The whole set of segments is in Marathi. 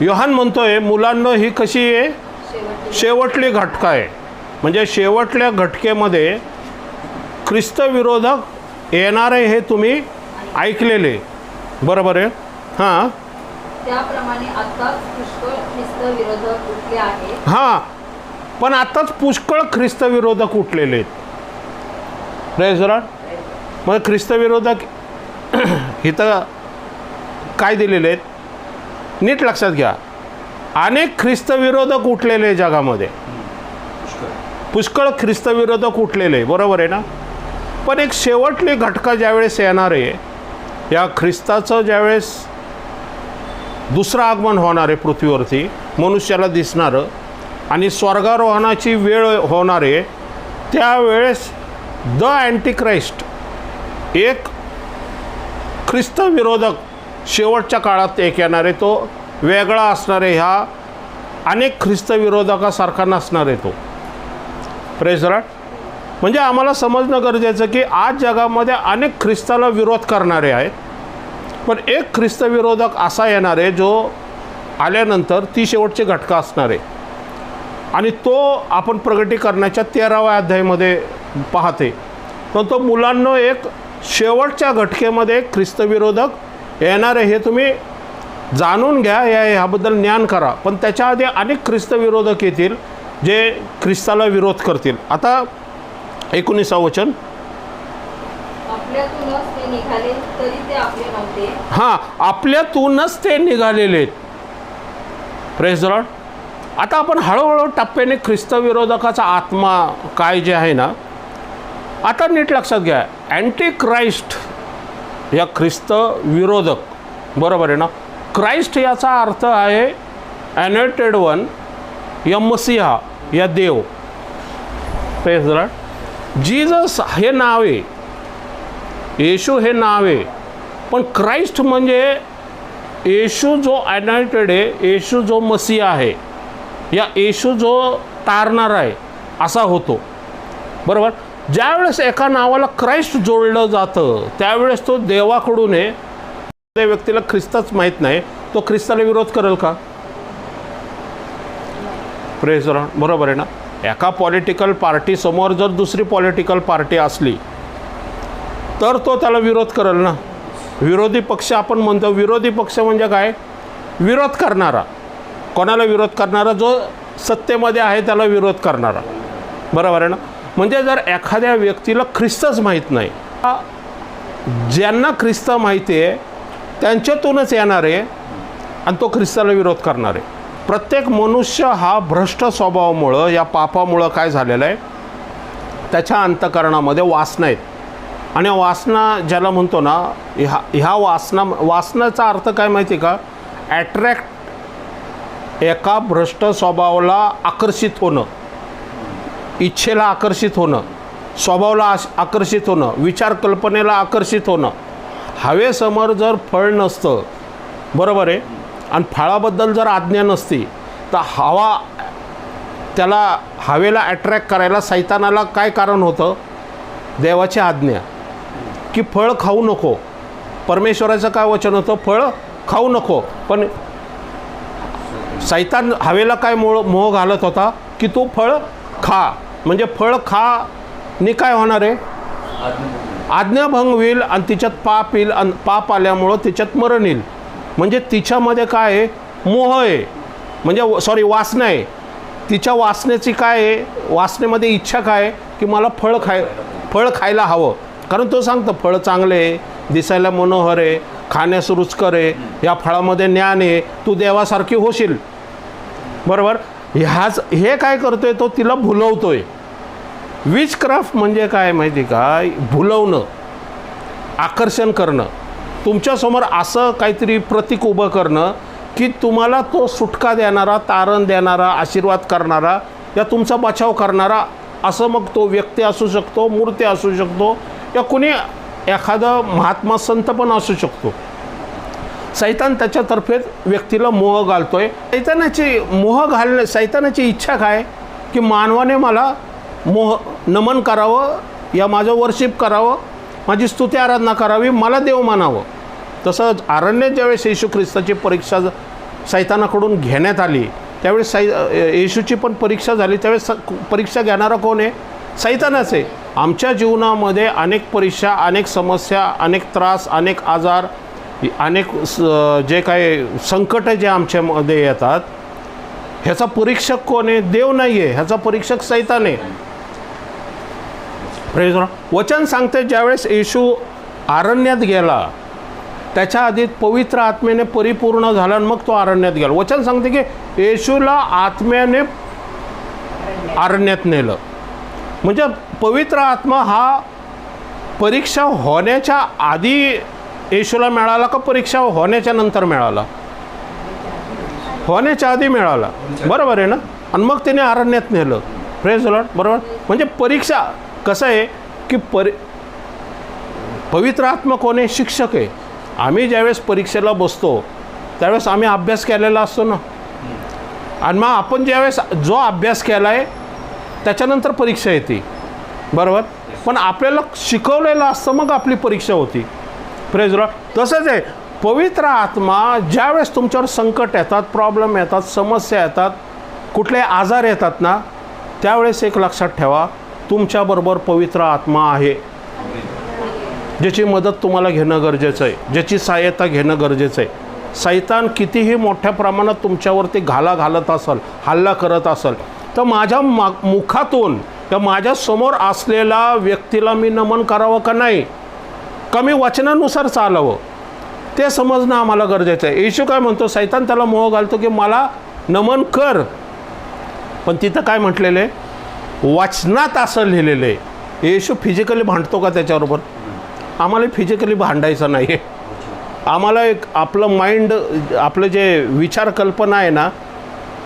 योहान म्हणतोय मुलांनो ही कशी आहे, शेवटली घटका आहे. म्हणजे शेवटल्या घटकेमध्ये ख्रिस्त विरोधक येणारे हे तुम्ही ऐकलेले, बरोबर आहे. हां, त्याप्रमाणे आताच पुष्कळ ख्रिस्त विरोधक उठले आहेत. हां, पण आताच पुष्कळ ख्रिस्त विरोधक उठलेले आहेत. Praise Lord. मग ख्रिस्त विरोधक इथं काय दिलेले आहेत, नीट लक्षात घ्या. अनेक ख्रिस्त विरोधक उठलेले जगामध्ये, पुष्कळ ख्रिस्त विरोधक उठलेले, बरोबर आहे ना. पण एक शेवटली घटका ज्यावेळेस येणार आहे, या ख्रिस्ताचं ज्यावेळेस दुसरं आगमन होणार आहे पृथ्वीवरती, मनुष्याला दिसणारं, आणि स्वर्गारोहणाची वेळ होणार आहे, त्यावेळेस द अँटिक्राइस्ट एक ख्रिस्त विरोधक शेवटच्या काळात एक येणार आहे. तो वेगळा असणार आहे, ह्या अनेक ख्रिस्त विरोधकासारखा नसणार आहे तो. Praise Lord. म्हणजे आम्हाला समजणं गरजेचं की आज जगामध्ये अनेक ख्रिस्ताला विरोध करणारे आहेत, पण एक ख्रिस्त विरोधक असा येणार आहे जो आल्यानंतर ती शेवटची घटका असणार आहे. आणि तो आपण प्रगटीकरणाच्या 13व्या अध्यायामध्ये पाहते. तर तो मुलांनो एक शेवटच्या घटकेमध्ये ख्रिस्त विरोधक येणार आहे हे तुम्ही जाणून घ्या, ह्याबद्दल ज्ञान करा. पण त्याच्या आधी अनेक ख्रिस्त विरोधक येतील जे ख्रिस्ताला विरोध करतील. आता 19 वचन. आपल्यातूनच ते निघाले तरी ते आपले नव्हते. हां, आपल्यातूनच ते निघालेले आहेत. Praise the Lord. आता आपण हळूहळू टप्प्याने ख्रिस्त विरोधकाचा आत्मा काय जे आहे ना, आता नीट लक्षात घ्या. अँटी क्राइस्ट या ख्रिस्त विरोधक, बरोबर आहे ना. क्राइस्ट याचा अर्थ आहे अनॉइंटेड वन, या मसीहा, या देव. Praise the lord. जीजस हे नाव आहे, येशू हे नाव आहे, पण क्राइस्ट म्हणजे येशू जो अनॉइंटेड आहे, येशू जो मसीहा आहे, या येशू जो तारणारा आहे असा होतो, बरोबर. ज्यावेळेस एका नावाला क्राइस्ट जोडलं जातं त्यावेळेस तो देवाकडून आहे. त्या व्यक्तीला ख्रिस्तच माहीत नाही, तो ख्रिस्ताला विरोध करेल का? Praise the Lord. बरोबर आहे ना. एका पॉलिटिकल पार्टीसमोर जर दुसरी पॉलिटिकल पार्टी असली तर तो त्याला विरोध करेल ना. विरोधी पक्ष आपण म्हणतो. विरोधी पक्ष म्हणजे काय? विरोध करणारा. कोणाला विरोध करणारा? जो सत्तेमध्ये आहे त्याला विरोध करणारा, बरोबर आहे ना. म्हणजे जर एखाद्या व्यक्तीला ख्रिस्तच माहीत नाही, ज्यांना ख्रिस्त माहिती आहे त्यांच्यातूनच येणार आहे आणि तो ख्रिस्ताला विरोध करणार आहे. प्रत्येक मनुष्य हा भ्रष्ट स्वभावामुळं, या पापामुळं काय झालेलं आहे, त्याच्या अंतःकरणामध्ये वासना आहेत. आणि वासना ज्याला म्हणतो ना, ह्या वासनाचा अर्थ काय माहिती का? ॲट्रॅक्ट, एका भ्रष्ट स्वभावाला आकर्षित होणं, इच्छेला आकर्षित होणं, स्वभावाला आकर्षित होणं, विचार कल्पनेला आकर्षित होणं. हवेसमोर जर फळ नसतं, बरोबर आहे, आणि फळाबद्दल जर आज्ञा नसती तर त्याला हवेला अट्रॅक्ट करायला सैतानाला काय कारण होतं? देवाची आज्ञा की फळ खाऊ नको. परमेश्वराचं काय वचन होतं? फळ खाऊ नको. पण सैतान हवेला काय मोह घालत होता की तू फळ खा. म्हणजे फळ खा नि काय होणार आहे? आज्ञाभंग होईल आणि तिच्यात पाप येईल, आणि पाप आल्यामुळं तिच्यात मरण येईल. म्हणजे तिच्यामध्ये काय आहे? मोह आहे, म्हणजे वासना आहे. तिच्या वासनेची काय आहे? वासनेमध्ये इच्छा काय आहे की मला फळ खायला हवं. कारण तो सांगतो फळ चांगले आहे, दिसायला मनोहर आहे, खाण्यास रुचकर आहे, या फळामध्ये ज्ञान आहे, तू देवासारखी होशील, बरोबर. हे काय करतोय? तो तिला भुलवतोय. विचक्राफ्ट म्हणजे काय माहिती का? भुलवणं, आकर्षण करणं, तुमच्यासमोर असं काहीतरी प्रतीक उभं करणं की तुम्हाला तो सुटका देणारा, तारण देणारा, आशीर्वाद करणारा, या तुमचा बचाव करणारा, असं मग तो व्यक्ती असू शकतो, मूर्ती असू शकतो, या कुणी एखादा महात्मा संत पण असू शकतो. सैतान त्याच्यातर्फे व्यक्तीला मोह घालतोय. सैतानाची इच्छा काय की मानवाने मला नमन करावं, या माझं वर्शिप करावं, माझी स्तुती आराधना करावी, मला देव मानावं. तसंच अरण्यात ज्यावेळेस येशू ख्रिस्ताची परीक्षा सैतानाकडून घेण्यात आली, त्यावेळेस येशूची पण परीक्षा झाली, त्यावेळेस परीक्षा घेणारा कोण आहे? सैतानच आहे. आमच्या जीवनामध्ये अनेक परीक्षा, अनेक समस्या, अनेक त्रास, अनेक आजार, अनेक जे काही संकट जे आमच्यामध्ये येतात, ह्याचा परीक्षक कोण आहे? देव नाही आहे, ह्याचा परीक्षक सैतान आहे. Praise the Lord. वचन सांगते ज्यावेळेस येशू अरण्यात गेला, त्याच्या आधी पवित्र आत्म्याने परिपूर्ण झाला आणि मग तो अरण्यात गेला. वचन सांगते की येशूला आत्म्याने अरण्यात नेलं. म्हणजे पवित्र आत्मा हा परीक्षा होण्याच्या आधी येशूला मिळाला का परीक्षा होण्याच्या नंतर मिळाला? होण्याच्या आधी मिळाला, बरोबर आहे ना. आणि मग त्याने अरण्यात नेलं. Praise the Lord. बरोबर. म्हणजे परीक्षा कसं आहे की पवित्र आत्मा कोण आहे? शिक्षक आहे. आम्ही ज्यावेळेस परीक्षेला बसतो त्यावेळेस आम्ही अभ्यास केलेला असतो ना, आणि मग आपण ज्यावेळेस जो अभ्यास केला आहे त्याच्यानंतर परीक्षा येते, बरोबर. पण आपल्याला शिकवलेलं असतं मग आपली परीक्षा होती. Praise the Lord. तसंच आहे पवित्र आत्मा ज्यावेळेस तुमच्यावर संकट येतात, प्रॉब्लेम येतात, समस्या येतात, कुठले आजार येतात ना, त्यावेळेस एक लक्षात ठेवा, तुमच्याबरोबर पवित्र आत्मा आहे, ज्याची मदत तुम्हाला घेणं गरजेचं आहे, ज्याची सहाय्यता घेणं गरजेचं आहे. सैतान कितीही मोठ्या प्रमाणात तुमच्यावरती घालत असेल, हल्ला करत असेल, तर माझ्या मुखातून त्या माझ्यासमोर असलेल्या व्यक्तीला मी नमन करावं का नाही, का मी वचनानुसार चालावं, ते समजणं आम्हाला गरजेचं आहे. येशू काय म्हणतो? सैतान त्याला मोह घालतो की मला नमन कर, पण तिथं काय म्हटलेलं आहे? वचनात असं लिहिलेलं आहे. येशू फिजिकली भांडतो का त्याच्याबरोबर? आम्हाला फिजिकली भांडायचं नाही आहे. आम्हाला एक आपलं माइंड, आपलं जे विचार कल्पना आहे ना,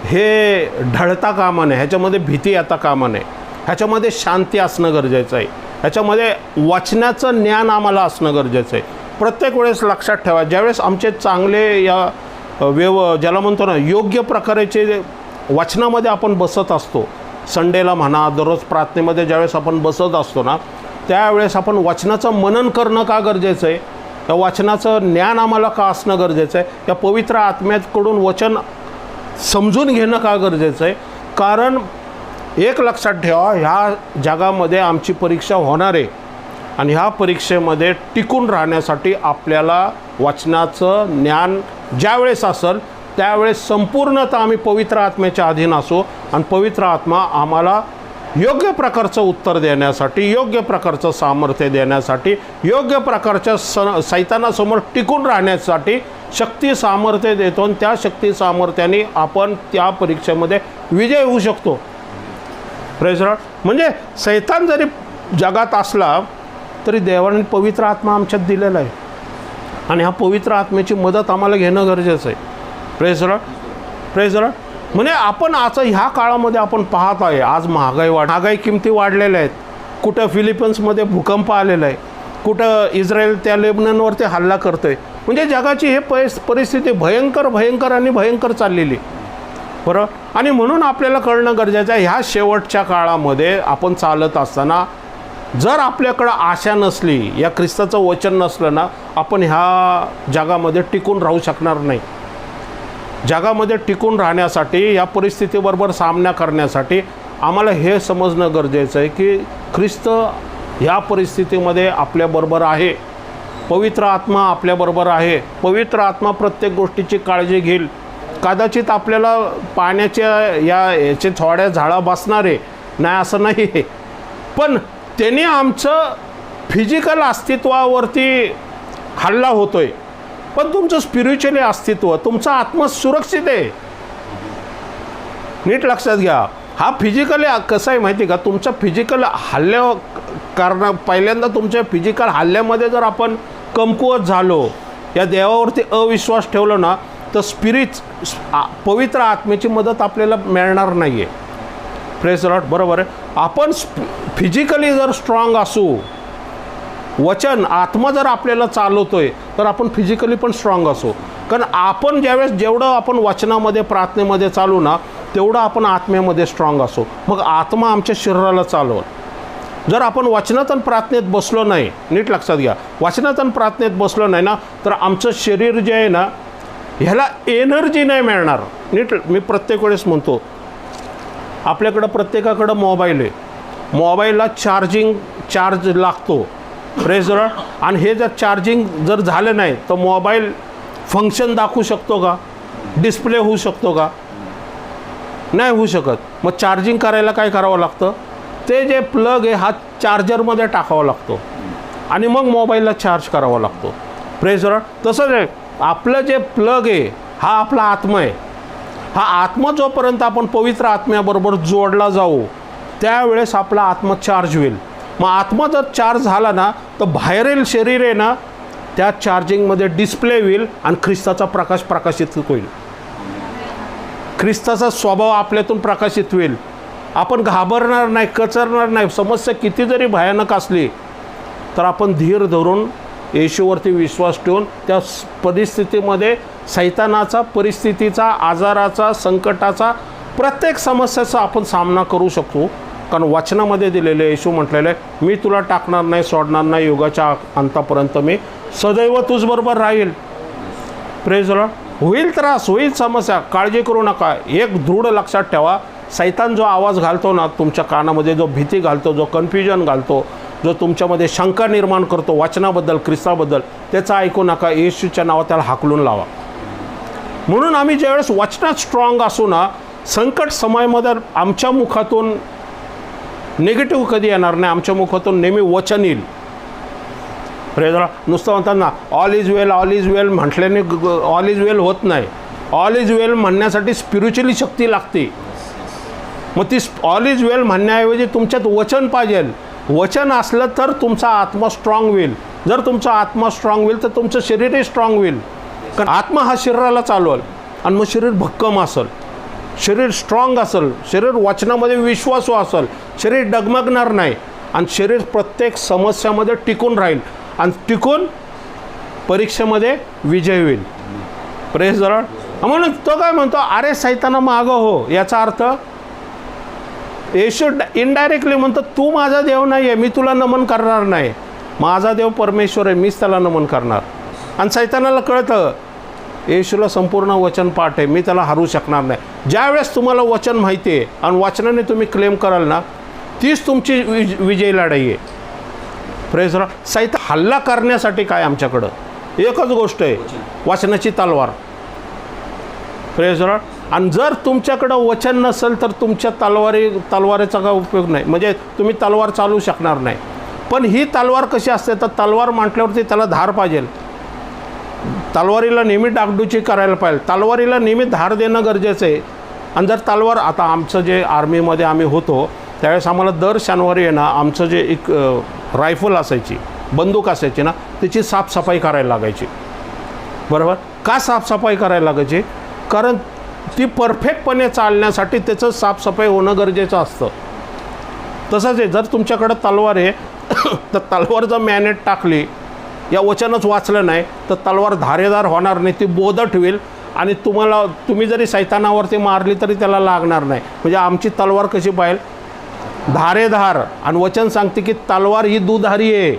हे ढळता कामा नये, ह्याच्यामध्ये भीती येता कामा नये, ह्याच्यामध्ये शांती असणं गरजेचं आहे, ह्याच्यामध्ये वाचनाचं ज्ञान आम्हाला असणं गरजेचं आहे. प्रत्येक वेळेस लक्षात ठेवा, ज्यावेळेस आमचे चांगले या ज्याला म्हणतो ना योग्य प्रकारेचे वाचनामध्ये आपण बसत असतो, संडेला म्हणा, दररोज प्रार्थनेमध्ये ज्यावेळेस आपण बसत असतो ना, त्यावेळेस आपण वाचनाचं मनन करणं का गरजेचं आहे? या वाचनाचं ज्ञान आम्हाला का असणं गरजेचं आहे? या पवित्र आत्म्याकडून वचन समजून घेणं का गरजेचं आहे? कारण एक लक्षात ठेवा, ह्या जगामध्ये आमची परीक्षा होणार आहे, आणि ह्या परीक्षेमध्ये टिकून राहण्यासाठी आपल्याला वाचनाचं ज्ञान ज्यावेळेस असेल त्यावेळेस संपूर्णतः आम्ही पवित्र आत्म्याच्या अधीन असू, आणि पवित्र आत्मा आम्हाला योग्य प्रकारचं उत्तर देण्यासाठी, योग्य प्रकारचं सामर्थ्य देण्यासाठी, योग्य प्रकारच्या सैतानासमोर टिकून राहण्यासाठी शक्ती सामर्थ्य देतो, आणि त्या शक्ती सामर्थ्याने आपण त्या परीक्षेमध्ये विजय होऊ शकतो. Praise the Lord. म्हणजे सैतान जरी जगात असला तरी देवाने पवित्र आत्मा आमच्यात दिलेला आहे, आणि ह्या पवित्र आत्म्याची मदत आम्हाला घेणं गरजेचं आहे. Praise the Lord. Praise the Lord. म्हणजे आपण आता ह्या काळामध्ये आपण पाहत आहे, आज महागाई किमती वाढलेल्या आहेत. कुठं फिलिपिन्समध्ये भूकंप आलेला आहे, कुठं इस्रायल त्या लेबननवरती हल्ला करतो आहे. म्हणजे जगाची हे परिस्थिती भयंकर आणि भयंकर चाललेली, बरोबर. आणि म्हणून आपल्याला कळणं गरजेचं आहे, ह्या शेवटच्या काळामध्ये आपण चालत असताना जर आपल्याकडं आशा नसली, या ख्रिस्ताचं वचन नसलं ना, आपण ह्या जगामध्ये टिकून राहू शकणार नाही. जगामध्ये टिकून राहण्यासाठी, या परिस्थितीबरोबर सामना करण्यासाठी आम्हाला हे समजणं गरजेचं आहे की ख्रिस्त ह्या परिस्थितीमध्ये आपल्याबरोबर आहे, पवित्र आत्मा आपल्याबरोबर आहे. पवित्र आत्मा प्रत्येक गोष्टीची काळजी घेईल. कदाचित आपल्याला पाण्याच्या याचे थोड्या झाडा बसणारे नाही असं नाही, पण त्याने आमचं फिजिकल अस्तित्वावरती हल्ला होतोय, पण तुमचं स्पिरिच्युअली अस्तित्व, तुमचा आत्मा सुरक्षित आहे. नीट लक्षात घ्या. हा फिजिकली कसं आहे माहिती का, तुमच्या फिजिकल पहिल्यांदा तुमच्या फिजिकल हल्ल्यामध्ये जर आपण कमकुवत झालो, या देवावरती अविश्वास ठेवलो ना, तर पवित्र आत्म्याची मदत आपल्याला मिळणार नाही आहे. Praise the Lord. बरोबर आहे. आपण फिजिकली जर स्ट्रॉंग असू, वचन आत्मा जर आपल्याला चालवतोय, तर आपण फिजिकली पण स्ट्रॉंग असू. कारण आपण जेवढं आपण वचनामध्ये, प्रार्थनेमध्ये चालू ना, तेवढं आपण आत्म्यामध्ये स्ट्रॉंग असू. मग आत्मा आमच्या शरीराला चालवल. जर आपण वचनात आणि प्रार्थनेत बसलो नाही, नीट लक्षात घ्या, वचनात आणि प्रार्थनेत बसलो नाही ना, तर आमचं शरीर जे आहे ना, ह्याला एनर्जी नाही मिळणार. नीट मी प्रत्येक वेळेस म्हणतो, आपल्याकडं प्रत्येकाकडं मोबाईल आहे, मोबाईलला चार्ज लागतो. Praise the Lord. आणि हे जर चार्जिंग जर झालं नाही तर मोबाईल फंक्शन दाखवू शकतो का? डिस्प्ले होऊ शकतो का? नाही होऊ शकत. मग चार्जिंग करायला काय करावं लागतं? ते जे प्लग आहे हा चार्जरमध्ये टाकावा लागतो आणि मग मोबाईलला चार्ज करावा लागतो. Praise the Lord. तसंच आहे, आपलं जे प्लग आहे हा आपला आत्मा आहे. हा आत्मा जोपर्यंत आपण पवित्र आत्म्याबरोबर जोडला जाऊ त्यावेळेस आपला आत्मा चार्ज होईल. मग आत्मा जर चार्ज झाला ना तर बाहेरील शरीर आहे ना त्या चार्जिंगमध्ये डिस्प्ले होईल आणि ख्रिस्ताचा प्रकाश प्रकाशित होईल. ख्रिस्ताचा स्वभाव आपल्यातून प्रकाशित होईल. आपण घाबरणार नाही, कचरणार नाही. समस्या किती जरी भयानक असली तर आपण धीर धरून येशूवरती विश्वास ठेवून त्या परिस्थितीमध्ये सैतानाचा, परिस्थितीचा, आजाराचा, संकटाचा, प्रत्येक समस्याचा आपण सामना करू शकतो. कारण वचनामध्ये दिलेले येशू म्हटलेलं आहे, मी तुला टाकणार नाही, सोडणार नाही, युगाच्या अंतापर्यंत मी सदैव तुझबरोबर राहील. Praise the Lord. होईल त्रास, होईल समस्या, काळजी करू नका. एक दृढ लक्षात ठेवा, सैतान जो आवाज घालतो ना तुमच्या कानामध्ये, जो भीती घालतो, जो कन्फ्युजन घालतो, जो तुमच्यामध्ये शंका निर्माण करतो वचनाबद्दल, ख्रिस्ताबद्दल, त्याचं ऐकू नका. येशूच्या नावात त्याला हाकलून लावा. म्हणून आम्ही ज्यावेळेस वचनात स्ट्रॉंग असू ना, संकट समयामध्ये आमच्या मुखातून निगेटिव्ह कधी येणार नाही. आमच्या मुखातून नेहमी वचन येईल. Praise lord. नुसतं म्हणतात ना all is well, all is well म्हटल्याने ऑल इज वेल होत नाही. ऑल इज वेल म्हणण्यासाठी स्पिरिच्युअली शक्ती लागते. मग ती ऑल इज वेल म्हणण्याऐवजी तुमच्यात वचन पाहिजे. वचन असलं तर तुमचा आत्मा स्ट्रॉंग होईल. जर तुमचा आत्मा स्ट्रॉंग होईल तर तुमचं शरीरही स्ट्रॉंग होईल. कारण आत्मा हा शरीराला चालवेल आणि मग शरीर भक्कम असेल, शरीर स्ट्रॉंग असेल, शरीर वचनामध्ये विश्वासू असेल, शरीर डगमगणार नाही आणि शरीर प्रत्येक समस्यामध्ये टिकून राहील आणि टिकून परीक्षेमध्ये विजय होईल. Praise the Lord. म्हणून तो काय म्हणतो, अरे सैताना मागं हो. याचा अर्थ येशू इनडायरेक्टली म्हणतो, तू माझा देव नाही आहे, मी तुला नमन करणार नाही. माझा देव परमेश्वर आहे, मीच त्याला नमन करणार. आणि सैतानाला कळतं येशूला संपूर्ण वचन पाठ आहे, मी त्याला हरू शकणार नाही. ज्यावेळेस तुम्हाला वचन माहिती आहे आणि वचनाने तुम्ही क्लेम कराल ना, तीच तुमची विजयी लढाई आहे. Praise Lord. सैतान हल्ला करण्यासाठी काय आमच्याकडं एकच गोष्ट आहे, वचनाची तलवार. Praise Lord. आणि जर तुमच्याकडं वचन नसेल तर तुमच्या तलवारीचा काय उपयोग नाही. म्हणजे तुम्ही तलवार चालवू शकणार नाही. पण ही तलवार कशी असते, तर तलवार म्हटल्यावरती त्याला धार पाहिजे. तलवारीला नेहमी डागडुजी करायला पाहिजे. तलवारीला नेहमी धार देणं गरजेचं आहे. आणि जर तलवार, आता आमचं जे आर्मीमध्ये आम्ही होतो त्यावेळेस आम्हाला दर शनिवारी आहे ना, आमचं जे एक रायफल असायची, बंदूक असायची ना, त्याची साफसफाई करायला लागायची. बरोबर. का साफसफाई करायला लागायची? कारण ती परफेक्टपणे चालण्यासाठी त्याचं साफसफाई होणं गरजेचं असतं. तसंच आहे, जर तुमच्याकडं तलवार आहे तर तलवार जर मॅनेट टाकली, या वचनच वाचलं नाही तर तलवार धारेदार होणार नाही, ती बोदट होईल आणि तुम्ही जरी सैतानावरती मारली तरी त्याला लागणार नाही. म्हणजे आमची तलवार कशी पाहिजे, धारेधार. आणि वचन सांगते की तलवार ही दुधारी आहे,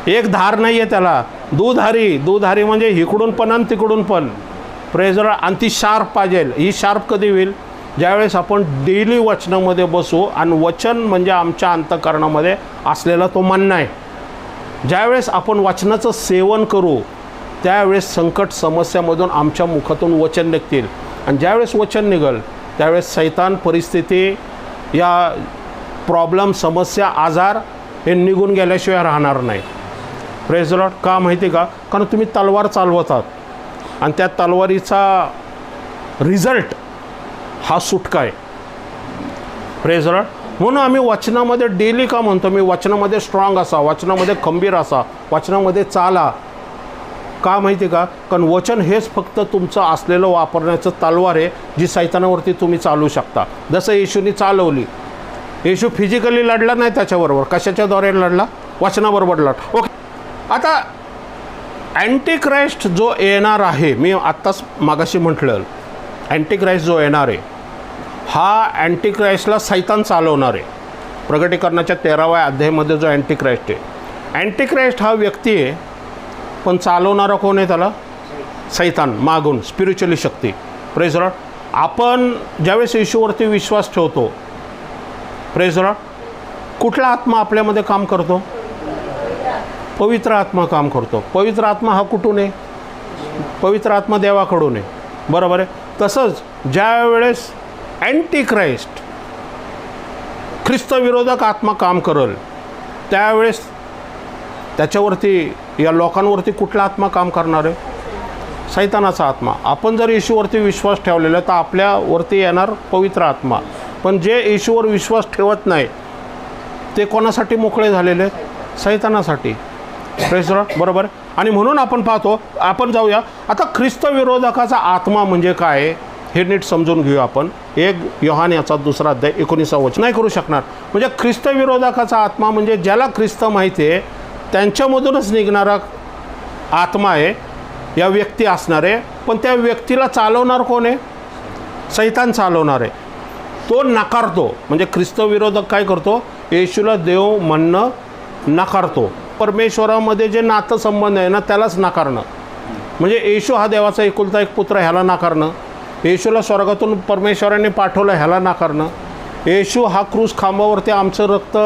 एक धार नाही आहे त्याला, दुधारी म्हणजे इकडून पण आणि तिकडून पण. Praise Lord. आणि ती शार्प पाहिजे. ही शार्प कधी होईल, ज्यावेळेस आपण डेली वचनामध्ये बसू आणि वचन म्हणजे आमच्या अंतःकरणामध्ये असलेला तो म्हणणं आहे. ज्यावेळेस आपण वचनाचं सेवन करू त्यावेळेस संकट समस्यामधून आमच्या मुखातून वचन निघतील. आणि ज्यावेळेस वचन निघेल त्यावेळेस सैतान, परिस्थिती, या प्रॉब्लेम, समस्या, आजार हे निघून गेल्याशिवाय राहणार नाही. Praise Lord. का माहिती का? कारण तुम्ही तलवार चालवतात आणि त्या तलवारीचा रिझल्ट हा सुटका आहे. Praise Lord. म्हणून आम्ही वचनामध्ये डेली का म्हणतो, मी वचनामध्ये स्ट्रॉंग असा, वचनामध्ये खंबीर असा, वचनामध्ये चाला. का माहिती का? कारण वचन हेच फक्त तुमचं असलेलं वापरण्याचं तलवार आहे जी सैतानावरती तुम्ही चालू शकता. जसं येशूने चालवली. येशू फिजिकली लढला नाही त्याच्याबरोबर, कशाच्याद्वारे लढला? वचनाबरोबर लढला. ओके. आता अँटिक्राइस्ट जो येणार आहे, मी आत्ताच मागाशी म्हटलं, अँटिक्राइस्ट जो येणार आहे हा अँटिक्राइस्टला सैतान चालवणार आहे. प्रकटीकरणाच्या 13व्या अध्यायामध्ये जो अँटिक्राइस्ट आहे, अँटिक्राइस्ट हा व्यक्ती आहे, पण चालवणारा कोण आहे त्याला? सैतान मागून स्पिरिच्युअली शक्ती. Praise Lord. आपण ज्यावेळेस येशूवरती विश्वास ठेवतो, प्रेज लॉर्ड, कुठला आत्मा आपल्यामध्ये काम करतो? पवित्र आत्मा काम करतो. पवित्र आत्मा हा कुठून आहे? पवित्र आत्मा देवाकडून आहे. बरोबर आहे. तसंच ज्या वेळेस अँटी ख्राइस्ट ख्रिस्तविरोधक आत्मा काम करेल, त्यावेळेस त्याच्यावरती, या लोकांवरती कुठला आत्मा काम करणार आहे? सैतानाचा आत्मा. आपण जर येशूवरती विश्वास ठेवलेला तर आपल्यावरती येणार पवित्र आत्मा. पण जे येशूवर विश्वास ठेवत नाही ते कोणासाठी मोकळे झालेले? सैतानासाठी. Praise lord. बरोबर. आणि म्हणून आपण पाहतो, आपण जाऊया आता ख्रिस्तविरोधकाचा आत्मा म्हणजे काय हे नीट समजून घेऊया आपण. 1 योहान याचा 2 अध्याय 19 वचन. नाही करू शकणार. म्हणजे ख्रिस्तविरोधकाचा आत्मा म्हणजे ज्याला ख्रिस्त माहिती आहे त्यांच्यामधूनच निघणारा आत्मा आहे, या व्यक्ती असणार आहे. पण त्या व्यक्तीला चालवणार कोण आहे? सैतान चालवणार आहे. तो नाकारतो. म्हणजे ख्रिस्तविरोधक काय करतो? येशूला देव म्हणणं नाकारतो. परमेश्वरामध्ये जे नातेसंबंध आहे ना त्यालाच नाकारणं. म्हणजे येशू हा देवाचा एकुलता एक पुत्र ह्याला नाकारणं. येशूला स्वर्गातून परमेश्वराने पाठवलं ह्याला नाकारणं. येशू हा क्रूस खांबावरती आमचं रक्त,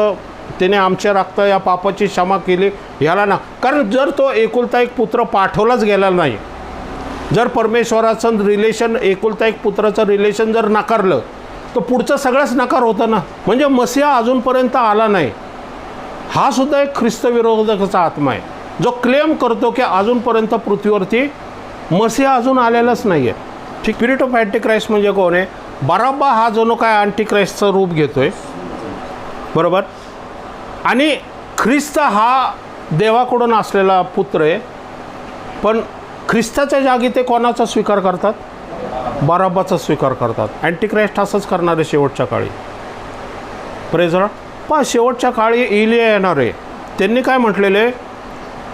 त्याने आमच्या रक्त या पापाची क्षमा केली ह्याला ना. कारण जर तो एकुलता एक पुत्र पाठवलाच गेला नाही, जर परमेश्वराचं रिलेशन, एकुलता एक पुत्राचं रिलेशन जर नाकारलं तर पुढचं सगळंच नकार होतं ना. म्हणजे मसीहा अजूनपर्यंत आला नाही. हा सुद्धा एक ख्रिस्तविरोधकाचा आत्मा आहे जो क्लेम करतो की अजूनपर्यंत पृथ्वीवरती मसीहा अजून आलेलाच नाही आहे. ठीक. स्पिरिट ऑफ अँटिक्राइस्ट म्हणजे कोण आहे? बराब्बा हा जणू काय अँटिक्राइस्टचं रूप घेतोय. बरोबर. आणि ख्रिस्त हा देवाकडून असलेला पुत्र आहे. पण ख्रिस्ताच्या जागी ते कोणाचा स्वीकार करतात? बराब्बाचा स्वीकार करतात. अँटिक्राइस्ट असंच करणार आहे शेवटच्या काळी. Praise Lord. पहा, शेवटच्या काळी एलिया येणार आहे. त्यांनी काय म्हटलेले?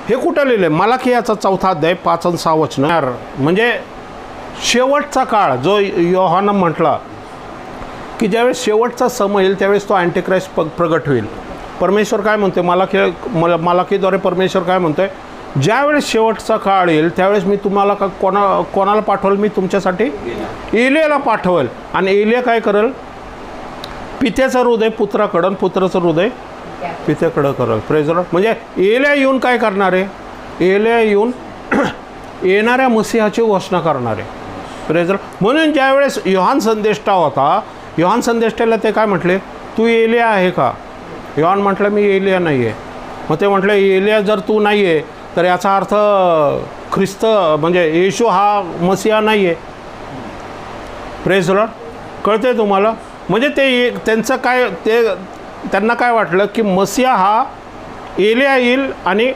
हे कुठं लिहिले? मलाकी याचा 4 अध्याय 5 आणि 6 वचन. म्हणजे शेवटचा काळ जो योहान म्हटला की ज्यावेळेस शेवटचा समय येईल त्यावेळेस तो अँटिक्राइस्ट प्रगट होईल. परमेश्वर काय म्हणते? मलाकीद्वारे परमेश्वर काय म्हणतोय? ज्यावेळेस शेवटचा काळ येईल त्यावेळेस मी तुम्हाला कोणाला पाठवेल? मी तुमच्यासाठी एलियाला पाठवेल. आणि एलिया काय करेल? पित्याचं हृदय पुत्राकडं आणि पुत्राचं हृदय पित्याकडं करेल. Praise Lord. म्हणजे एलिया येऊन काय करणार आहे? एलिया येऊन येणाऱ्या मसीहाची घोषणा करणार आहे. Praise Lord. म्हणून ज्यावेळेस योहान संदेष्टा होता, योहान संदेष्टाला ते काय म्हटले? तू एलिया आहे का? योहान म्हटलं मी एलिया नाही आहे. मग ते म्हटलं एलिया जर तू नाही आहे तर याचा अर्थ ख्रिस्त म्हणजे येशू हा मसीहा नाही आहे. Praise Lord. कळते तुम्हाला? म्हणजे ते त्यांचं काय, ते त्यांना काय वाटलं की मसीहा हा एलिया येईल आणि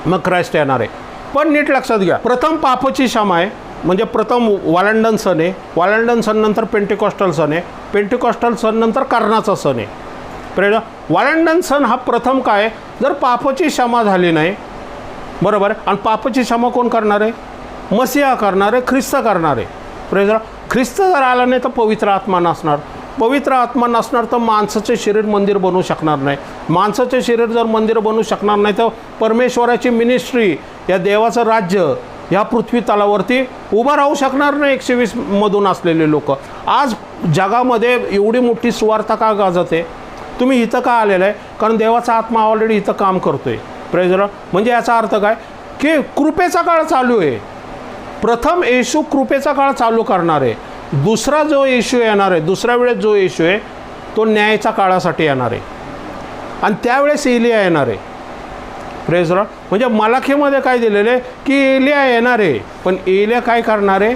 मग ख्राइस्ट येणार आहे. पण नीट लक्षात घ्या, प्रथम पापाची क्षमा आहे. म्हणजे प्रथम वालंडन सण आहे. वालंडन सण नंतर पेंटिकॉस्टल सण आहे. पेंटिकॉस्टल सण नंतर कर्णाचा सण आहे. प्रेज. वालंडन सण हा प्रथम काय? जर पापाची क्षमा झाली नाही, बरोबर, आणि पापाची क्षमा कोण करणार आहे? मसीहा करणार आहे, ख्रिस्त करणार आहे. प्रेज. ख्रिस्त जर आला नाही तर पवित्र आत्मा नसणार. पवित्र आत्मा नसणार तर माणसाचे शरीर मंदिर बनवू शकणार नाही. माणसाचे शरीर जर मंदिर बनवू शकणार नाही तर परमेश्वराची मिनिस्ट्री, या देवाचं राज्य या पृथ्वी तलावरती उभं राहू शकणार नाही. 120 मधून असलेले लोक आज जगामध्ये एवढी मोठी सुवार्ता का गाजत आहे? तुम्ही इथं का आलेलं आहे? कारण देवाचा आत्मा ऑलरेडी इथं काम करतोय. Praise Lord. म्हणजे याचा अर्थ काय की कृपेचा काळ चालू आहे. प्रथम येशू कृपेचा काळ चालू करणार आहे. दुसरा जो येशू येणार आहे, दुसऱ्या वेळेस जो येशू आहे तो न्यायाच्या काळासाठी येणार आहे आणि त्यावेळेस एलिया येणार आहे. Praise Lord. म्हणजे मलाखीमध्ये काय दिलेलं आहे की एलिया येणार आहे. पण एलिया काय करणार आहे?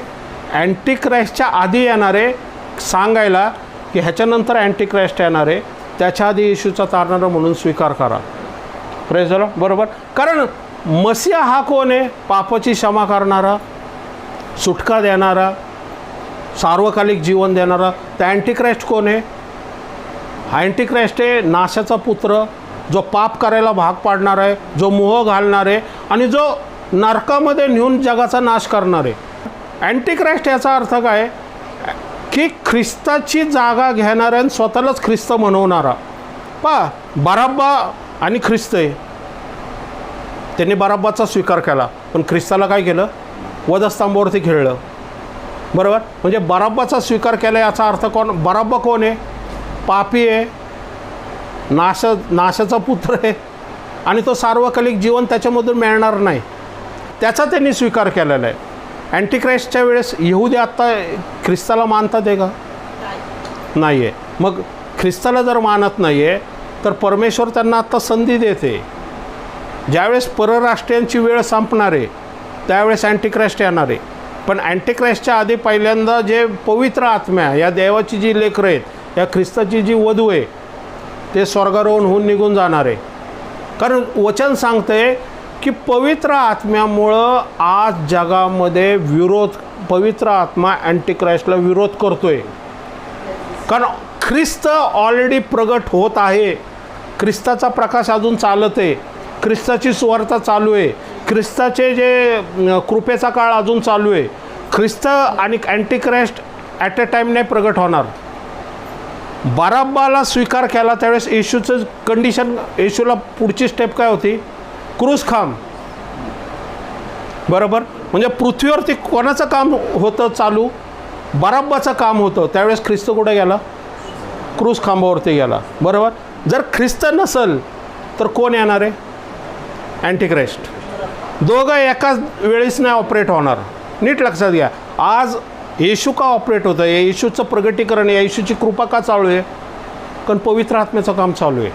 अँटिक्राइस्टच्या आधी येणार आहे सांगायला की ह्याच्यानंतर अँटिक्राइस्ट येणार आहे, त्याच्या आधी येशूचा तारणारा म्हणून स्वीकार करा. Praise lord. बरोबर. कारण मसीहा हा कोण आहे? पापाची क्षमा करणारा, सुटका देणारा, सार्वकालिक जीवन देणारा. तर अँटिक्राइस्ट कोण आहे? अँटिक्राइस्ट आहे नाशाचा पुत्र, जो पाप करायला भाग पाडणार आहे, जो मोह घालणार आहे आणि जो नरकामध्ये नेऊन जगाचा नाश करणार आहे. अँटिक्राइस्ट याचा अर्थ काय की ख्रिस्ताची जागा घेणारा आणि स्वतःलाच ख्रिस्त म्हणवणारा. पहा, बराब्बा आणि ख्रिस्त आहे. त्यांनी बराब्बाचा स्वीकार केला पण ख्रिस्ताला काय केलं? वधस्तंभावरती खेळलं, बरोबर. म्हणजे बराब्बाचा स्वीकार केला याचा अर्थ कोण? बराब्बा कोण आहे? पापी आहे, नाशाचा पुत्र आहे आणि तो सार्वकालिक जीवन त्याच्यामधून मिळणार नाही, त्याचा त्यांनी स्वीकार केलेला आहे. अँटिक्राइस्टच्या वेळेस यहूदी आत्ता ख्रिस्ताला मानतात आहे का? नाही आहे. मग ख्रिस्ताला जर मानत नाही आहे तर परमेश्वर त्यांना आत्ता संधी देते. ज्यावेळेस परराष्ट्रीयांची वेळ संपणार आहे त्यावेळेस अँटिक्राइस्ट येणार आहे. पण अँटिक्राइस्टच्या आधी पहिल्यांदा जे पवित्र आत्म्या, या देवाची जी लेकरं आहेत, या ख्रिस्ताची जी वधू आहे, ते स्वर्गारोहण होऊन निघून जाणार आहे. कारण वचन सांगते की पवित्र आत्म्यामुळं आज जगामध्ये पवित्र आत्मा अँटिक्राइस्टला विरोध करतोय. कारण ख्रिस्त ऑलरेडी प्रगट होत आहे, ख्रिस्ताचा प्रकाश अजून चालत आहे, ख्रिस्ताची सुवार्ता चालू आहे, ख्रिस्ताचे जे कृपेचा काळ अजून चालू आहे. ख्रिस्त आणि अँटिक्राइस्ट ॲट अ टाईम नाही प्रगट होणार. बराब्बाला स्वीकार केला त्यावेळेस येशूचं कंडिशन, येशूला पुढची स्टेप काय होती? क्रूस खांब, बरोबर. म्हणजे पृथ्वीवरती कोणाचं काम होतं चालू? बराब्बाचं काम होतं. त्यावेळेस ख्रिस्त कुठे गेला? क्रूस खांबावरती गेला, बरोबर. जर ख्रिस्त नसेल तर कोण येणार आहे? अँटिक्राइस्ट. दोघं एकाच वेळेस नाही ऑपरेट होणार. नीट लक्षात घ्या. आज येशू का ऑपरेट होतं? येशूचं प्रगटीकरण, येशूची कृपा का चालू आहे? कारण पवित्र आत्म्याचं काम चालू आहे.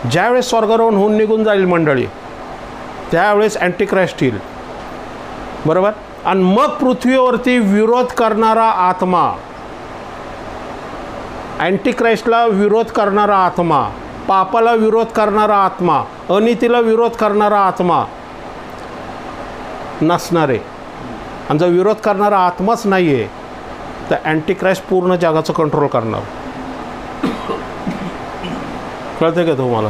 ज्यावेळेस स्वर्गारोहण होऊन निघून जाईल मंडळी, त्यावेळेस अँटिक्राइस्ट येईल, बरोबर. आणि मग पृथ्वीवरती विरोध करणारा आत्मा, अँटिक्राइस्टला विरोध करणारा आत्मा, पापाला विरोध करणारा आत्मा, अनितीला विरोध करणारा आत्मा नसणार आहे. आणि जर विरोध करणारा आत्माच नाही आहे तर अँटिक्राइस्ट पूर्ण जगाचं कंट्रोल करणार. कळतं का तुम्हाला?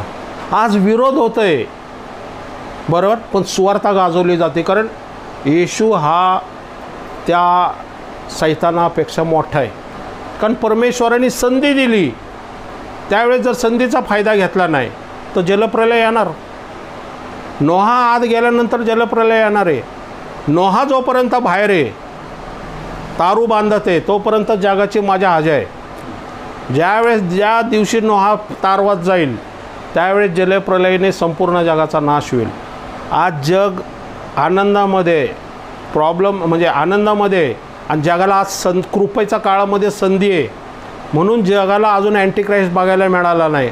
आज विरोध होत आहे, बरोबर, पण सुवार्ता गाजवली जाते. कारण येशू हा त्या सैतानापेक्षा मोठा आहे. कारण परमेश्वराने संधी दिली, त्यावेळेस जर संधीचा फायदा घेतला नाही तर जलप्रलय येणार. नोहा आत गेल्यानंतर जलप्रलय येणार आहे. नोहा जोपर्यंत बाहेर आहे, तारू बांधत आहे, तोपर्यंत जगाची मजा हजा आहे. ज्या दिवशी नोहा तारवत जाईल त्यावेळेस जलप्रलयाने संपूर्ण जगाचा नाश होईल. आज जग आनंदामध्ये, म्हणजे आनंदामध्ये, आणि जगाला आज कृपेच्या काळामध्ये संधी आहे. म्हणून जगाला अजून अँटिक्राइस्ट बघायला मिळाला नाही,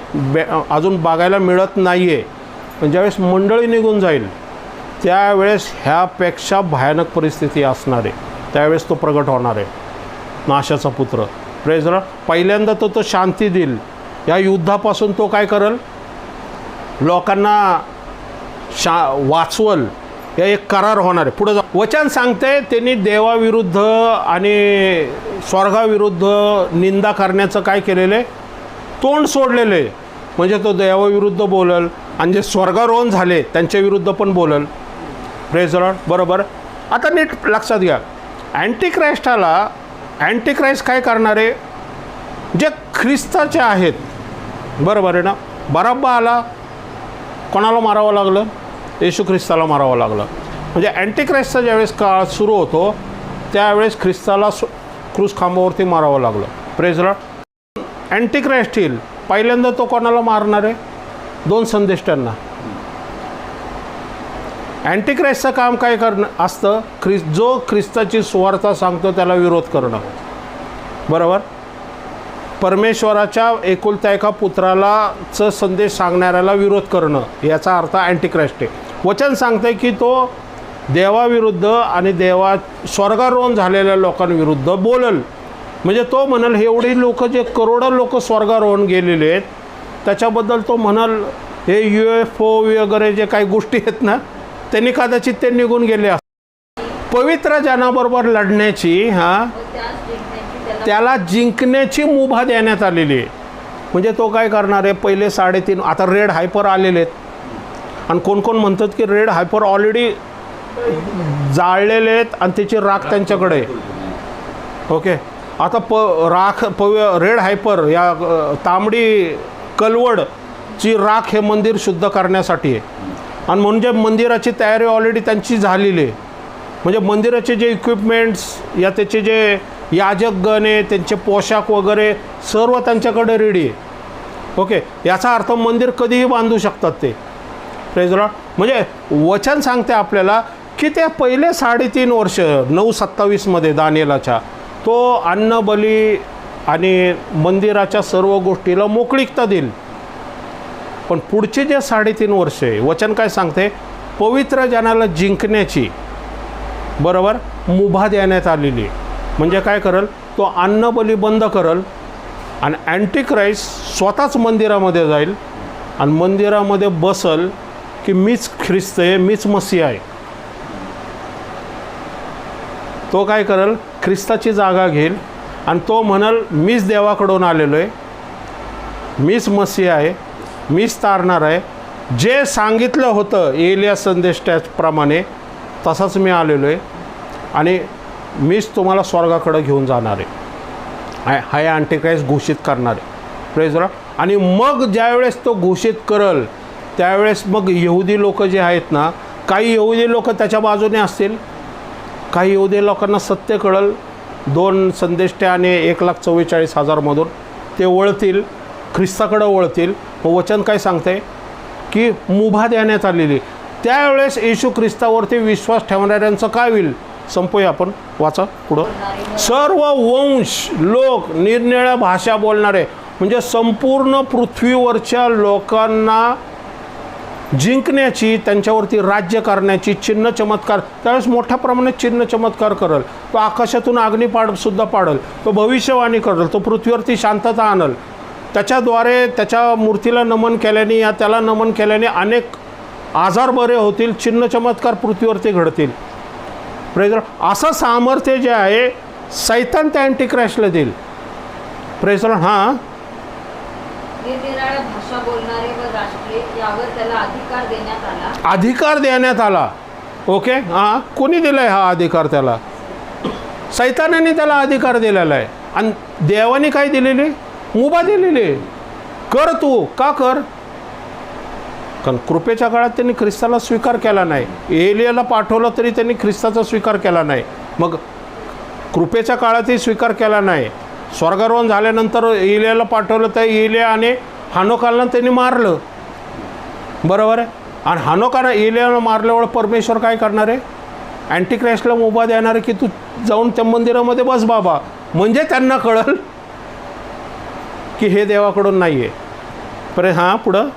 अजून बघायला मिळत नाही आहे. पण ज्यावेळेस मंडळी निघून जाईल त्यावेळेस ह्यापेक्षा भयानक परिस्थिती असणार आहे. त्यावेळेस तो प्रगट होणार आहे, नाशाचा पुत्र. Praise Lord. पहिल्यांदा तो शांती देईल. या युद्धापासून तो काय करेल? लोकांना वाचवल. या एक करार होणार आहे. पुढे वचन सांगते त्यांनी देवाविरुद्ध आणि स्वर्गाविरुद्ध निंदा करण्याचं काय केलेलं आहे? तोंड सोडलेलं आहे. म्हणजे तो देवाविरुद्ध बोलल आणि जे स्वर्गारोहण झाले त्यांच्या विरुद्ध पण बोलल. Praise lord. बरोबर. आता नीट लक्षात घ्या. अँटिक्राइस्ट काय करणार आहे? जे ख्रिस्ताचे आहेत, बरोबर आहे ना. बराब्बा आला, कोणाला मारावं लागलं? येशू ख्रिस्ताला मारावं लागलं. म्हणजे अँटिक्राइस्टचा ज्यावेळेस काळ सुरू होतो त्यावेळेस ख्रिस्ताला क्रूस खांबावरती मारावं लागलं. Praise Lord. अँटिक्राइस्ट येईल, पहिल्यांदा तो कोणाला मारणार आहे? 2 संदेष्टांना. अँटिक्राइस्टचं काम काय करणं असतं? जो ख्रिस्ताची सुवार्ता सांगतो त्याला विरोध करणं, बरोबर. परमेश्वराच्या एकुलत्या एका पुत्रालाचं संदेश सांगणाऱ्याला विरोध करणं, याचा अर्थ अँटिक्राइस्ट आहे. वचन सांगते की तो देवाविरुद्ध आणि स्वर्गारोहण झालेल्या लोकांविरुद्ध बोलल. म्हणजे तो म्हणाल हे एवढी लोक, जे करोडो लोक स्वर्गारोहण गेलेले आहेत, त्याच्याबद्दल तो म्हणाल हे UFO वगैरे जे काही गोष्टी आहेत ना, त्यांनी कदाचित ते निघून गेले असतात. पवित्र जनाबरोबर लढण्याची त्याला जिंकण्याची मुभा देण्यात आलेली आहे. म्हणजे तो काय करणार आहे? पहिले 3.5, आता रेड हायपर आलेले आहेत. आणि कोण कोण म्हणतात की रेड हायपर ऑलरेडी जाळलेले आहेत आणि त्याची राख त्यांच्याकडे आहे. ओके. आता रेड हायपर, या तांबडी कलवडची राख हे मंदिर शुद्ध करण्यासाठी आहे. आणि म्हणजे मंदिराची तयारी ऑलरेडी त्यांची झालेली आहे. म्हणजे मंदिराचे जे इक्विपमेंट्स या त्याचे जे याजकगण आहे त्यांचे पोशाख वगैरे सर्व त्यांच्याकडे रेडी आहे. ओके, याचा अर्थ मंदिर कधीही बांधू शकतात ते. Praise the Lord. म्हणजे वचन सांगते आपल्याला की ते पहिले 3.5 वर्ष 9:27 दानिएलाच्या तो अन्न बली आणि मंदिराच्या सर्व गोष्टीला मोकळीकता देईल. पण पुढचे जे 3.5 वर्ष आहे वचन काय सांगते, पवित्र जनाला जिंकण्याची बरोबर मुभा देण्यात आलेली. म्हणजे काय करल, तो अन्न बली बंद करल आणि अँटिक्राइस्ट स्वतःच मंदिरामध्ये जाईल आणि मंदिरामध्ये बसल की मीच ख्रिस्त आहे, मीच मसीह आहे. तो काय करल, ख्रिस्ताची जागा घेईल आणि तो म्हणाल मीच देवाकडून आलेलो आहे, मीच मसीह आहे, मीच तारणार आहे. जे सांगितलं होतं एलिया संदेश त्याप्रमाणे तसंच मी आलेलो आहे आणि मीच तुम्हाला स्वर्गाकडे घेऊन जाणार आहे. हा अँटिक्राइस्ट घोषित करणार आहे. Praise the Lord. आणि मग ज्यावेळेस तो घोषित करल त्यावेळेस मग यहुदी लोक जे आहेत ना, काही यहुदी लोक त्याच्या बाजूने असतील, काही यहुदी लोकांना सत्य कळल. 2 संदेष्टे आणि 1,44,000 मधून ते वळतील, ख्रिस्ताकडं वळतील. वचन काय सांगते की मुभा देण्यात आलेली. त्यावेळेस येशू ख्रिस्तावरती विश्वास ठेवणाऱ्यांचं काय होईल, संपूया आपण, वाचा पुढं. सर्व वंश लोक, निरनिराळ्या भाषा बोलणारे, म्हणजे संपूर्ण पृथ्वीवरच्या लोकांना जिंकण्याची, त्यांच्यावरती राज्य करण्याची चिन्ह चमत्कार. त्यावेळेस मोठ्या प्रमाणात चिन्ह चमत्कार करल. तो आकाशातून अग्निपाडसुद्धा पाडल, तो भविष्यवाणी करल, तो पृथ्वीवरती शांतता आणल. त्याच्याद्वारे त्याच्या मूर्तीला नमन केल्याने या त्याला नमन केल्याने अनेक आजार बरे होतील, चिन्ह चमत्कार पृथ्वीवरती घडतील. Praise the Lord. असं सामर्थ्य जे आहे सैतान त्या अँटिक्राइस्टला देईल. Praise the Lord. हां, निरनिराळ्या भाषा बोलणारे व राष्ट्रे यावर त्याला अधिकार देण्यात आला. अधिकार देण्यात आला. ओके, हां, कोणी दिला आहे हा अधिकार त्याला? सैतानाने त्याला अधिकार दिलेला आहे. आणि देवाने काय दिलेली, मुभा दिलेली. कर तू, का कर? कारण कृपेच्या काळात त्यांनी ख्रिस्ताला स्वीकार केला नाही. एलियाला पाठवलं तरी त्यांनी ख्रिस्ताचा स्वीकार केला नाही. मग कृपेच्या काळातही स्वीकार केला नाही. स्वर्गारोहण झाल्यानंतर एलियाला पाठवलं तर एलिया आणि हानोकाला त्यांनी मारलं, बरोबर आहे. आणि हानोकानं एलियाला मारल्यावर परमेश्वर काय करणार आहे, अँटिक्राइस्टला मुभा देणार आहे की तू जाऊन त्या मंदिरामध्ये बस बाबा. म्हणजे त्यांना कळल की हे देवाकडून नाही आहे. पर हां, पुढं.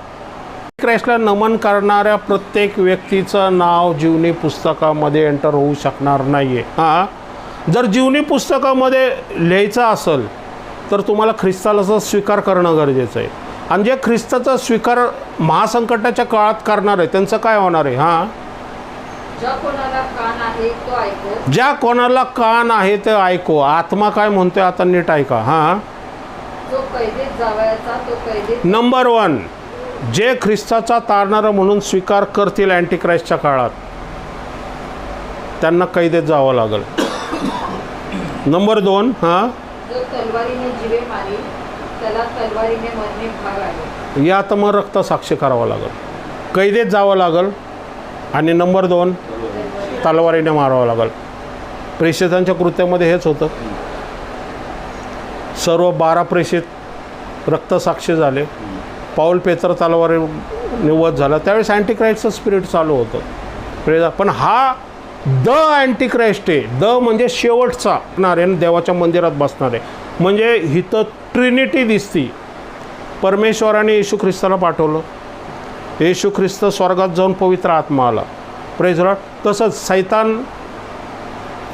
ख्रिस्ताला नमन करणाऱ्या प्रत्येक व्यक्तीचं नाव जीवनी पुस्तकामध्ये एंटर होऊ शकणार नाही आहे. हां, जर जीवनी पुस्तकामध्ये लिहायचं असेल तर तुम्हाला ख्रिस्ताला स्वीकार करणं गरजेचं आहे. आणि जे ख्रिस्ताचा स्वीकार महासंकटाच्या काळात करणार आहे त्यांचं काय होणार आहे? हां, ज्या कोणाला कान आहे तो ऐको. ज्या कोणाला कान आहे ते ऐको. आत्मा काय म्हणतोय आता नीट ऐका. हां, जो कैदेत जावयाचा तो कैदेत. नंबर 1, जे ख्रिस्ताचा तारणारा म्हणून स्वीकार करतील अँटिक्राइस्टच्या काळात त्यांना कैदेत जावं लागेल. नंबर 2, हां, जो तलवारीने जीवे मारील त्याला तलवारीने मरणे भाग आहे. या तर मग रक्तसाक्षी करावं लागेल, कैदेत जावं लागेल. आणि नंबर 2, तलवारीने मारावं लागेल. प्रेषितांच्या कृत्यामध्ये हेच होतं. सर्व 12 प्रेषित रक्तसाक्षी झाले. पाऊल पेत्र तलवारीने वध झाला. त्यावेळेस अँटिक्राइस्टचं स्पिरिट चालू होतं. पण हा द अँटिक्राइस्ट आहे. द म्हणजे शेवटचा असणार आहे, देवाच्या मंदिरात बसणार आहे. म्हणजे इथं ट्रिनिटी दिसती. परमेश्वराने येशू ख्रिस्ताला पाठवलं, येशू ख्रिस्त स्वर्गात जाऊन पवित्र आत्मा आला. Praise the Lord. तसंच सैतान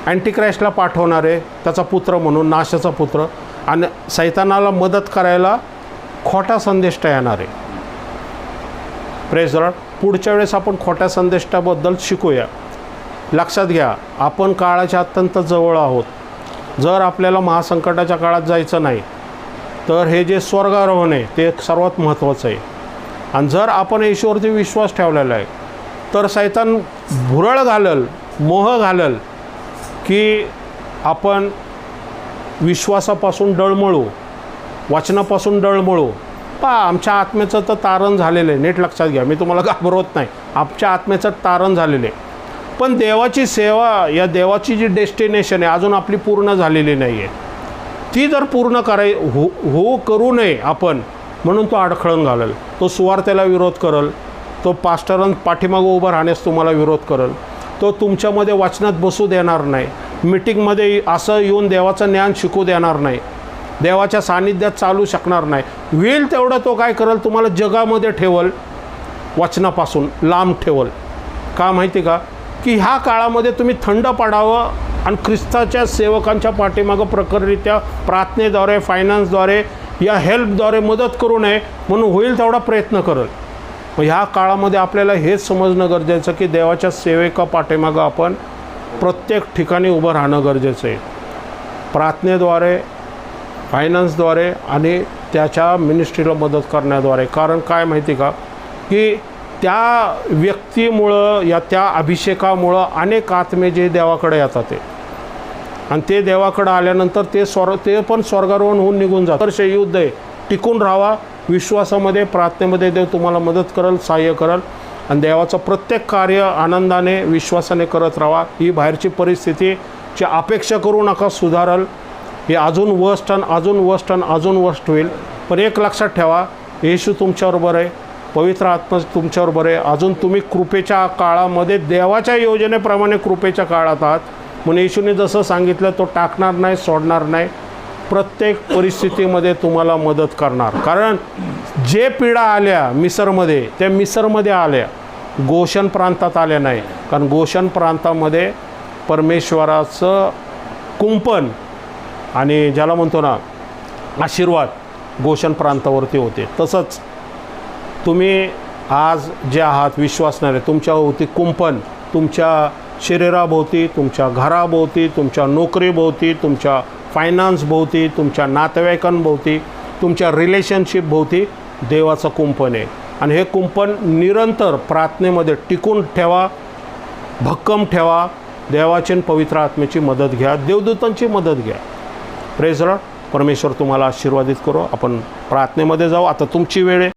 अँटिक्राइस्टला पाठवणार आहे, त्याचा पुत्र म्हणून, नाशाचा पुत्र. आणि सैतानाला मदत करायला खोटा संदेष्टा येणार आहे. Praise the Lord. पुढच्या वेळेस आपण खोट्या संदेष्टाबद्दल शिकूया. लक्षात घ्या, आपण काळाच्या अत्यंत जवळ आहोत. जर आपल्याला महासंकटाच्या काळात जायचं नाही तर हे जे स्वर्गारोहण आहे ते सर्वात महत्त्वाचं आहे. आणि जर आपण येशूवरती विश्वास ठेवलेला आहे तर सैतान भुरळ घालल, मोह घालल की आपण विश्वासापासून डळमळू, वचनापासून डळमळू. आमच्या आत्म्याचं तर तारण झालेलं आहे. नीट लक्षात घ्या, मी तुम्हाला घाबरवत नाही. आमच्या आत्म्याचं तारण झालेलं आहे. पण देवाची सेवा, या देवाची जी डेस्टिनेशन आहे अजून आपली पूर्ण झालेली नाही आहे. ती जर पूर्ण करू नये आपण, म्हणून तो अडखळण घालेल, तो सुवार्तेला विरोध करेल, तो पास्टरां पाठीमागं उभं राहण्यास तुम्हाला विरोध करेल, तो तुमच्यामध्ये वाचनात बसू देणार नाही, मीटिंगमध्ये असं येऊन देवाचं ज्ञान शिकू देणार नाही, देवाच्या सानिध्यात चालू शकणार नाही. होईल तेवढं तो काय करेल, तुम्हाला जगामध्ये ठेवल, वचनापासून लांब ठेवल. का माहिती का, की ह्या काळामध्ये तुम्ही थंड पडावं आणि ख्रिस्ताच्या सेवकांच्या पाठीमागं प्रखररित्या प्रार्थनेद्वारे, फायनान्सद्वारे, या हेल्पद्वारे मदत करू नये म्हणून होईल तेवढा प्रयत्न करेल. मग ह्या काळामध्ये आपल्याला हेच समजणं गरजेचं की देवाच्या सेवेका पाठीमागं आपण प्रत्येक ठिकाणी उभं राहणं गरजेचं आहे, प्रार्थनेद्वारे, फायनान्सद्वारे आणि त्याच्या मिनिस्ट्रीला मदत करण्याद्वारे. कारण काय माहिती का, की त्या व्यक्तीमुळं या त्या अभिषेकामुळं अनेक आत्मे जे देवाकडे येतात ते, आणि ते देवाकडे आल्यानंतर ते पण स्वर्गारोहण होऊन निघून जातात. वर्ष युद्ध आहे, टिकून राहावा विश्वासामध्ये, प्रार्थनेमध्ये. देव तुम्हाला मदत करेल, सहाय्य करेल आणि देवाचं प्रत्येक कार्य आनंदाने, विश्वासाने करत राहा. ही बाहेरची परिस्थितीची अपेक्षा करू नका सुधारल, हे अजून वर्स्ट अजून वर्स्ट होईल. पण एक लक्षात ठेवा, येशू तुमच्याबरोबर आहे, पवित्र आत्मा तुमच्याबरोबर आहे. अजून तुम्ही कृपेच्या काळामध्ये, देवाच्या योजनेप्रमाणे कृपेच्या काळात आहात. म्हणून येशूने जसं सांगितलं तो टाकणार नाही, सोडणार नाही, प्रत्येक परिस्थितीमध्ये तुम्हाला मदत करणार. कारण जे पीडा आल्या मिसरमध्ये, त्या मिसरमध्ये आल्या, गोशन प्रांतात आल्या नाही. कारण गोशन प्रांतामध्ये परमेश्वराचं कुंपण आणि ज्याला म्हणतो ना आशीर्वाद गोशन प्रांतावरती होते. तसंच तुम्ही आज जे आहात विश्वासणारे, तुमच्याभोवती कुंपण, तुमच्या शरीराभोवती, तुमच्या घराभोवती, तुमच्या नोकरीभोवती, तुमच्या फायनान्सभोवती, तुमच्या नातेवाईकांभोवती, तुमच्या रिलेशनशिपभोवती देवाचं कुंपण आहे. आणि हे कुंपण निरंतर प्रार्थनेमध्ये टिकून ठेवा, भक्कम ठेवा. देवाची पवित्र आत्म्याची मदत घ्या, देवदूतांची मदत घ्या. Praise Lord. परमेश्वर तुम्हाला आशीर्वादित करो. आपण प्रार्थनेमध्ये जाऊ. आता तुमची वेळ आहे.